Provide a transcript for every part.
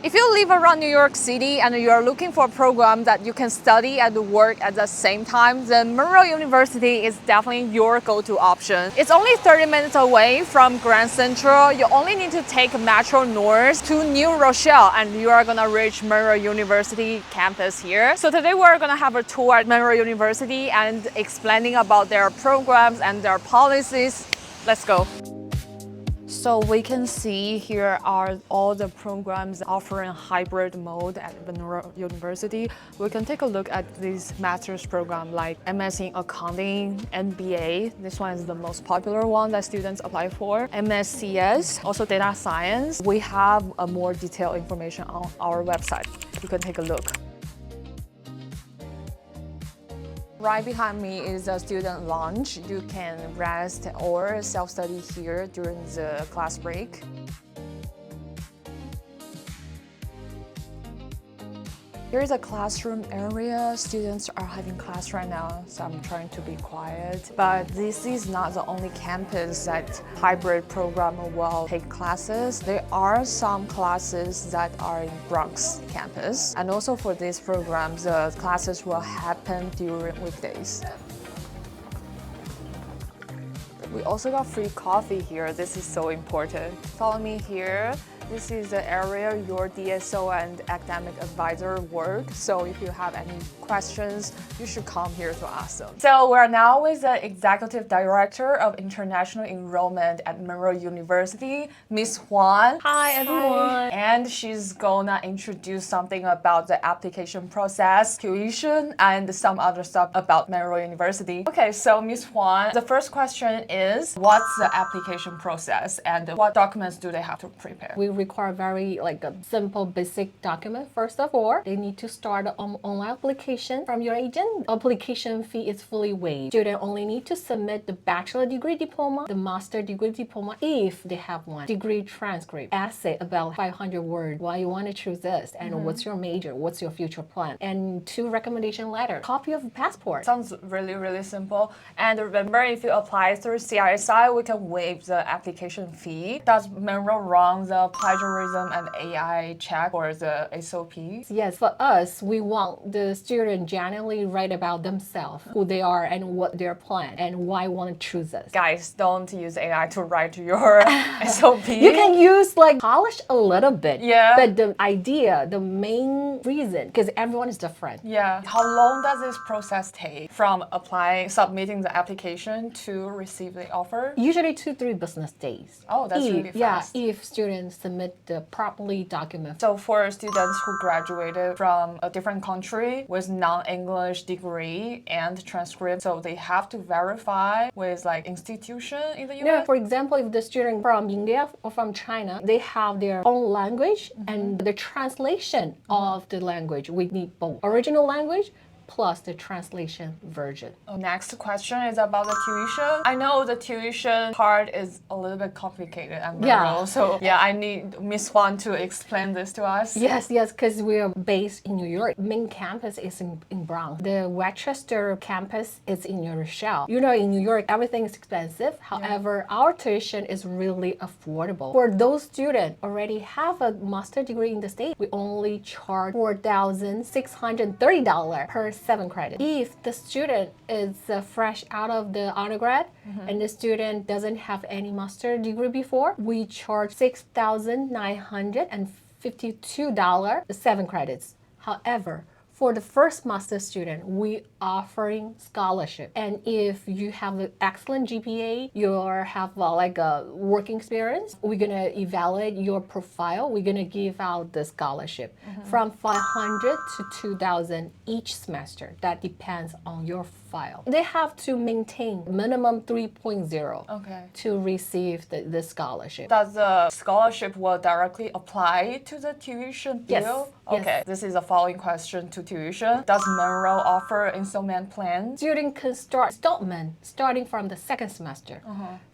If you live around New York City and you are looking for a program that you can study and work at the same time, then Monroe University is definitely your go-to option. It's only 30 minutes away from Grand Central. You only need to take Metro North to New Rochelle and you are gonna reach Monroe University campus here. So today we're gonna have a tour at Monroe University and explaining about their programs and their policies. Let's go. So we can see here are all the programs offering hybrid mode at Monroe University. We can take a look at these master's program like MS in Accounting, MBA. This one is the most popular one that students apply for. MSCS, also data science. We have a more detailed information on our website. You can take a look. Right behind me is a student lounge. You can rest or self-study here during the class break. Here is a classroom area. Students are having class right now, so I'm trying to be quiet. But this is not the only campus that hybrid program will take classes. There are some classes that are in Bronx campus. And also for this program, the classes will happen during weekdays. We also got free coffee here. This is so important. Follow me here. This is the area your DSO and academic advisor work. So if you have any questions, you should come here to ask them. So we're now with the Executive Director of International Enrollment at Monroe University, Miss Huan. Hi, everyone. And she's gonna introduce something about the application process, tuition, and some other stuff about Monroe University. Okay, so Miss Huan, the first question is, what's the application process and what documents do they have to prepare? We require very a simple basic document. First of all, they need to start an online application from your agent. Application fee is fully waived. Students only need to submit the bachelor degree diploma, the master degree diploma if they have one, degree transcript, essay about 500 words, why you want to choose this, and what's your major, what's your future plan, and 2 recommendation letters, copy of passport. Sounds really, really simple. And remember, if you apply through CISI, we can waive the application fee. Does Monroe run the plagiarism and AI check for the SOPs? Yes, for us, we want the student genuinely write about themselves, who they are and what their plan and why want to choose us. Guys, don't use AI to write your SOP. You can use polish a little bit. Yeah. But the idea, the main reason, because everyone is different. Yeah. How long does this process take from submitting the application to receive the offer? Usually 2-3 business days. Oh, that's really fast. Yeah, if students submit the properly document. So for students who graduated from a different country with non-English degree and transcript, so they have to verify with institution in the US? Yeah, for example, if the student from India or from China, they have their own language and the translation of the language. We need both original language plus the translation version. Next question is about the tuition. I know the tuition part is a little bit complicated at Monroe, so I need Miss Huan to explain this to us. Yes, because we are based in New York. Main campus is in Bronx. The Westchester campus is in New Rochelle. You know, in New York, everything is expensive. However, our tuition is really affordable. For those students already have a master degree in the state, we only charge $4,630 per 7 credits. If the student is fresh out of the undergrad and the student doesn't have any master degree before, we charge $6,952 the 7 credits. However, for the first master student, we offering scholarship. And if you have an excellent GPA, you have a working experience, we're gonna evaluate your profile. We're gonna give out the scholarship from $500 to $2,000 each semester. That depends on your file. They have to maintain minimum 3.0 to receive the scholarship. Does the scholarship will directly apply to the tuition bill? Yes. Okay, this is a following question to tuition. Does Monroe offer installment plans? Student can start installment starting from the second semester.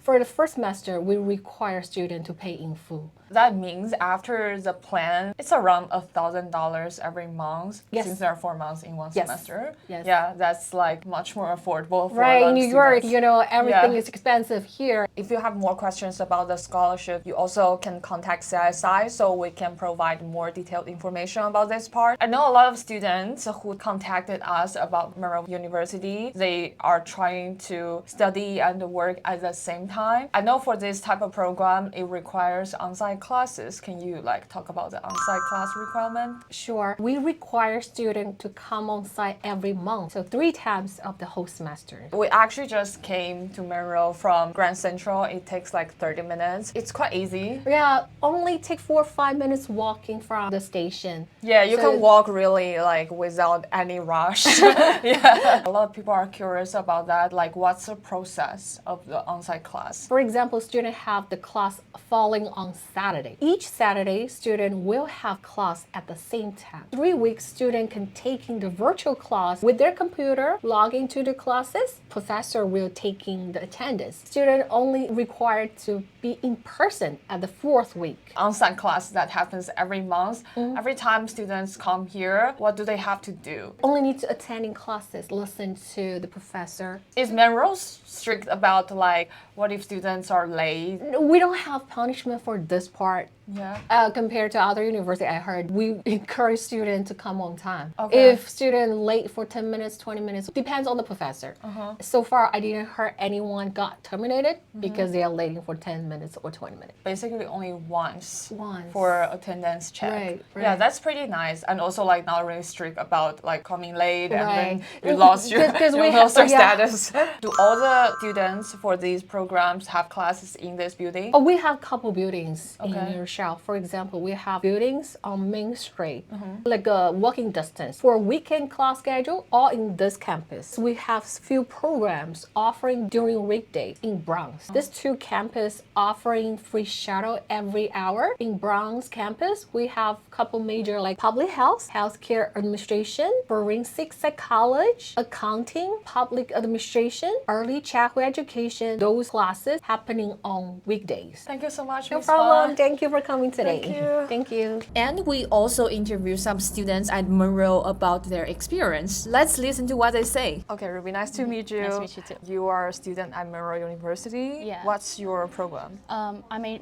For the first semester, we require students to pay in full. That means after the plan, it's around $1,000 every month. Yes. Since there are 4 months in one Yes. semester. Yes. Yeah, that's like much more affordable for a Right, lot in of New York, students. you know, everything Yeah. is expensive here. If you have more questions about the scholarship, you also can contact CSI so we can provide more detailed information about this part. I know a lot of students who contacted us about Monroe University. They are trying to study and work at the same time. I know for this type of program, it requires on-site classes. Can you like talk about the on-site class requirement? Sure. We require students to come on site every month, so 3 times of the whole semester. We actually just came to Monroe from Grand Central. It takes like 30 minutes. It's quite easy. Yeah, only take 4 or 5 minutes walking from the station. Yeah, you So- can walk really like without any rush. Yeah. A lot of people are curious about that. Like, what's the process of the on-site class? For example, students have the class falling on Saturday. Each Saturday, student will have class at the same time. 3 weeks, student can taking the virtual class with their computer, log into the classes. Professor will taking the attendance. Student only required to be in person at the 4th week. On-site class that happens every month. Every time students come here, what do they have to do? Only need to attending classes, listen to the professor. Is Monroe strict about like what if students are late? We don't have punishment for this part. Yeah. Compared to other universities, I heard we encourage students to come on time. Okay. If student late for 10 minutes, 20 minutes, depends on the professor. So far, I didn't hear anyone got terminated because they are late for 10 minutes or 20 minutes. Basically only once. Once. For attendance check. Right, Yeah, right. that's pretty nice. And also like not really strict about like coming late and Right. then you lost your, Because you we lost have- your yeah. status. Do all the students for these programs have classes in this building? Oh, we have couple buildings Okay. in Rochelle. For example, we have buildings on Main Street, like a walking distance. For a weekend class schedule, all in this campus. We have few programs offering during weekday in Bronx. These 2 campus offering free shuttle every hour. In Bronx campus, we have couple major like public health, healthcare administration, forensic psychology, accounting, public administration, early childhood education. Those classes happening on weekdays. Thank you so much, No Ms. problem. Hua. Thank you for coming today. Thank you. Thank you. And we also interviewed some students at Monroe about their experience. Let's listen to what they say. Okay, Ruby, nice to meet you. Nice to meet you too. You are a student at Monroe University. Yeah. What's your program?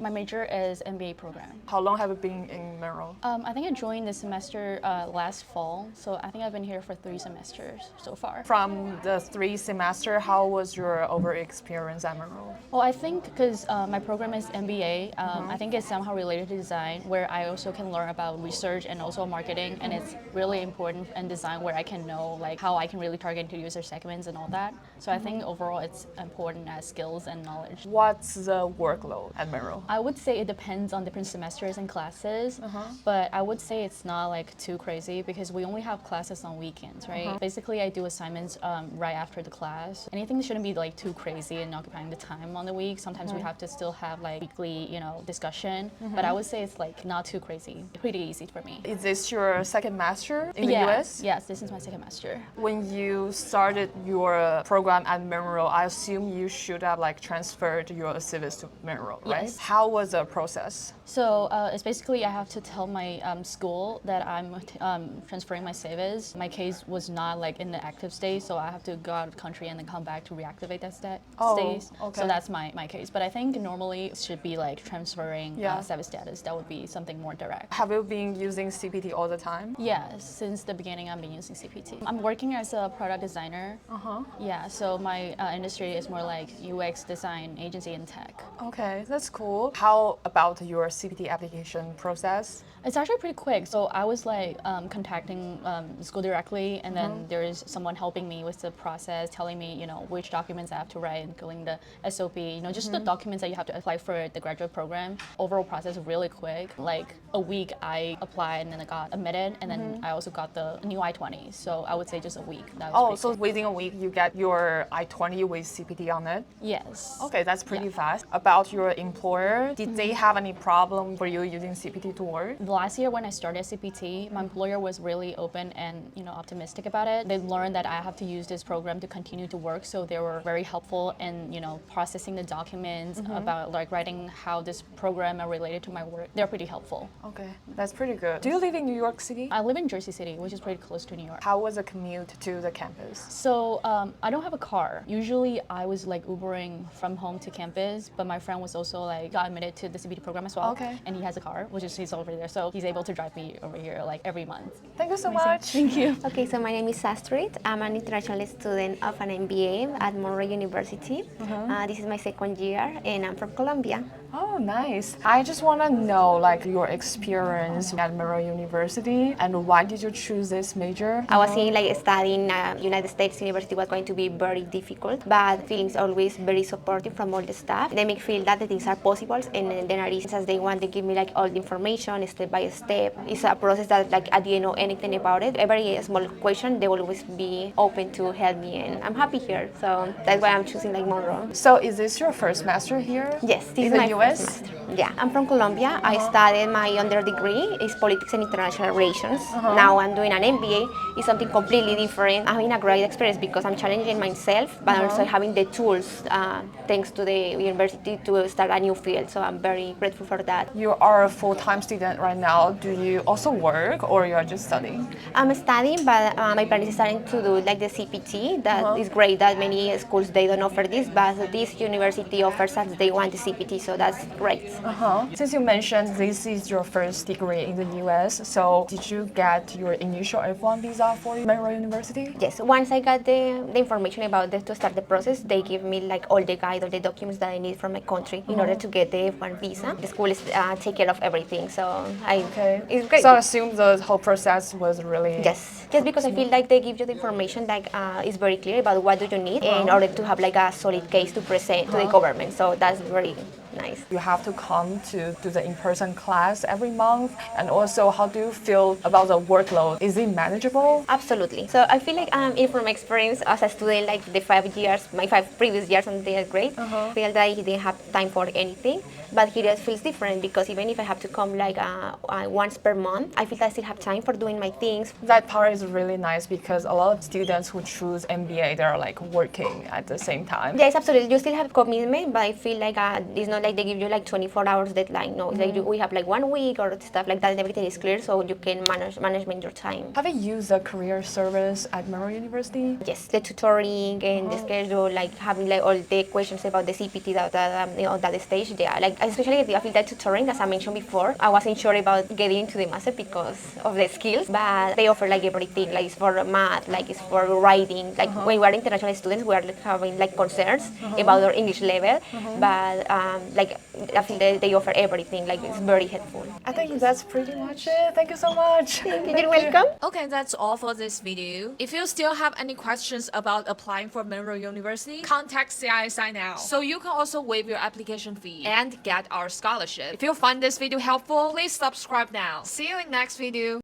My major is MBA program. How long have you been in Monroe? I think I joined this semester last fall, so I think I've been here for 3 semesters so far. From the 3 semester, how was your overall experience at Monroe? Well, I think because my program is MBA, I think it's somehow related to design, where I also can learn about research and also marketing, and it's really important in design where I can know like how I can really target to user segments and all that. So I think overall it's important as skills and knowledge. What's the workload at Monroe? I would say it depends on different semesters and classes, but I would say it's not like too crazy because we only have classes on weekends, right? Basically, I do assignments right after the class. Anything shouldn't be like too crazy and occupying the time on the week. Sometimes we have to still have like weekly, discussion, but I would say it's like not too crazy, pretty easy for me. Is this your second master in the Yeah. US? Yes, this is my second master. When you started your program at Monroe, I assume you should have like transferred your civics to Monroe, right? Yes. How was the process? So it's basically I have to tell my school that I'm transferring my civis. My case was not like in the active state, so I have to go out of the country and then come back to reactivate that state. Okay. So that's my case. But I think normally it should be like transferring civis status. That would be something more direct. Have you been using CPT all the time? Yes, since the beginning I've been using CPT. I'm working as a product designer. Yeah, so my industry is more like UX design agency and tech. Okay, that's cool. How about your CPT application process? It's actually pretty quick. So I was like contacting the school directly, and then there is someone helping me with the process, telling me, which documents I have to write, including the SOP, just the documents that you have to apply for the graduate program. Overall process really quick. Like a week I applied and then I got admitted, and then I also got the new I-20. So I would say just a week. That was pretty So quick. within a week you get your I-20 with CPT on it? Yes. Okay, that's pretty fast. About your employer, did they have any problem problem for you using CPT to work? Last year when I started CPT, my employer was really open and optimistic about it. They learned that I have to use this program to continue to work, so they were very helpful in processing the documents about like writing how this program are related to my work. They're pretty helpful. Okay, that's pretty good. Do you live in New York City? I live in Jersey City, which is pretty close to New York. How was the commute to the campus? So I don't have a car. Usually I was like Ubering from home to campus, but my friend was also like got admitted to the CPT program as well. Okay. And he has a car, which is he's over there, so he's able to drive me over here like every month. Thank you so much. Thank you. Okay, so my name is Astrid. I'm an international student of an MBA at Monroe University. This is my second year, and I'm from Colombia. Oh, nice. I just want to know like your experience at Monroe University and why did you choose this major? I was seeing like studying United States University was going to be very difficult, but feelings always very supportive from all the staff. They make me feel that the things are possible, and then as they want, they give me like all the information step by step. It's a process that like at the end know anything about it. Every small question, they will always be open to help me, and I'm happy here. So that's why I'm choosing like Monroe. So is this your first master here? Yes, this in is the my US? first master. Yeah, I'm from Colombia. I studied my under degree is politics and international relations. Now I'm doing an MBA. It's something completely different. I'm having a great experience because I'm challenging myself, but also having the tools thanks to the university to start a new field. So I'm very grateful for that. You are a full-time student right now. Do you also work or you are just studying? I'm studying, but my plan is starting to do like the CPT. That is great that many schools they don't offer this, but this university offers us they want the CPT, so that's great. Since you mentioned this is your first degree in the US, so did you get your initial F1 visa for Monroe University? Yes, once I got the information about this to start the process, they give me like all the guide, all the documents that I need from my country in order to get the F1 visa. The school is take care of everything, so it's great. So I assume the whole process was really... Yes, just because I feel like they give you the information that is very clear about what do you need in order to have like a solid case to present to the government. So that's very nice. You have to come to do the in-person class every month, and also how do you feel about the workload? Is it manageable? Absolutely. So I feel like from experience as a student, like the 5 years, my 5 previous years on the grade, feel that I didn't have time for anything. But here it feels different because even if I have to come like once per month, I feel that I still have time for doing my things. That part is really nice because a lot of students who choose MBA, they're like working at the same time. Yes, absolutely. You still have commitment, but I feel like it's not like they give you like 24 hours deadline. No, it's like we have like 1 week or stuff like that, and everything is clear, so you can management your time. Have you used the career service at Monroe University? Yes, the tutoring and the schedule, like having like all the questions about the CPT on that stage. Yeah, like especially I feel that tutoring, as I mentioned before, I wasn't sure about getting into the master because of the skills, but they offer like everything, like it's for math, like it's for writing. Like when we are international students, we are like, having like concerns about our English level, but like I feel that they offer everything, like it's very helpful. I think that's pretty much it. Thank you so much. You're welcome. Okay, that's all for this video. If you still have any questions about applying for Monroe University, contact CISI now. So you can also waive your application fee and get our scholarship. If you find this video helpful, please subscribe now. See you in next video.